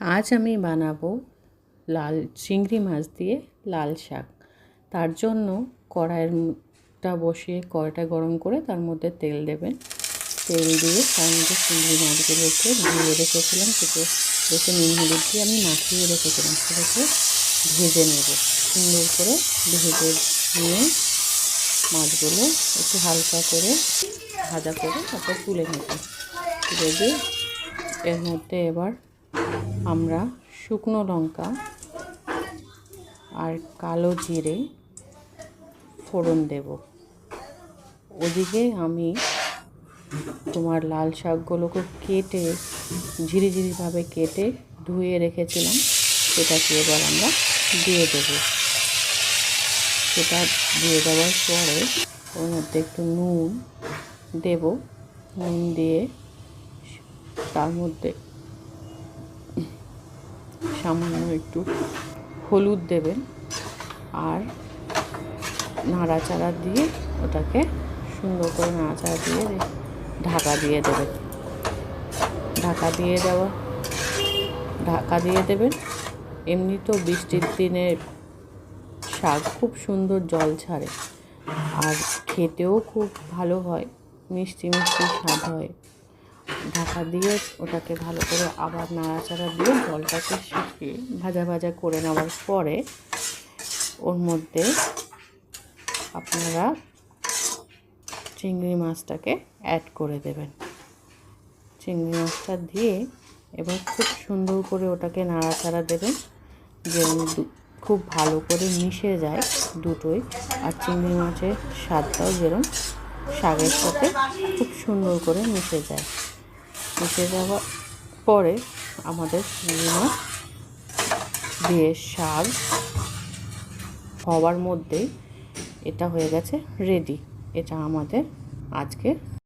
আজ আমি বানাবো লাল চিংড়ি মাছ দিয়ে লাল শাক। তার জন্য কড়াইটা বসিয়ে কড়াইটা গরম করে তার মধ্যে তেল দেবেন। তেল দিয়ে তার মধ্যে চিংড়ি মাছগুলোকে ধুয়ে রেখেছিলাম, সেটা রেখে নুন হলুদ দিয়ে আমি মাখিয়ে রেখেছিলাম, সেটাকে ভেজে নেব। সুন্দর করে ভেজে নিয়ে মাছগুলো একটু হালকা করে ভাজা করে তারপর তুলে নেব। তুলে দিয়ে এর মধ্যে এবার আমরা শুকনো লঙ্কা আর কালো জিরে ফোড়ন দেব। ওদিকে আমি লাল শাকগুলোকে কেটে ঝিরিঝিরিভাবে কেটে ধুয়ে রেখেছিলাম, সেটাকে এবার আমরা দিয়ে দেব। সেটা দিয়ে দেওয়ার পরে ওর মধ্যে একটু নুন দেব। নুন দিয়ে তার মধ্যে সামান্য একটু হলুদ দেবেন আর নাড়াচাড়া দিয়ে ওটাকে সুন্দর করে নাড়াচাড়া দিয়ে ঢাকা দিয়ে দেবেন। ঢাকা দিয়ে দেবেন। এমনি তো বৃষ্টির দিনের শাক খুব সুন্দর জল ছাড়ে আর খেতেও খুব ভালো হয়, মিষ্টি মিষ্টি স্বাদ হয়। ঢাকা দিয়ে ওটাকে ভালো করে আবার নাড়াচাড়া দিয়ে জলটাকে শুকিয়ে ভাজা ভাজা করে নেওয়ার পরে ওর মধ্যে আপনারা চিংড়ি মাছটাকে অ্যাড করে দেবেন। চিংড়ি মাছটা দিয়ে এবার খুব সুন্দর করে ওটাকে নাড়াচাড়া দেবেন, যেমন খুব ভালো করে মিশে যায় দুটোই, আর চিংড়ি মাছের স্বাদটাও যেরকম শাকের সাথে খুব সুন্দর করে মিশে যায়। মিশে যাওয়ার পরে আমাদের চিংড়ি মাছ দিয়ে শাক হওয়ার মধ্যেই এটা হয়ে গেছে রেডি। এটা আমাদের আজকে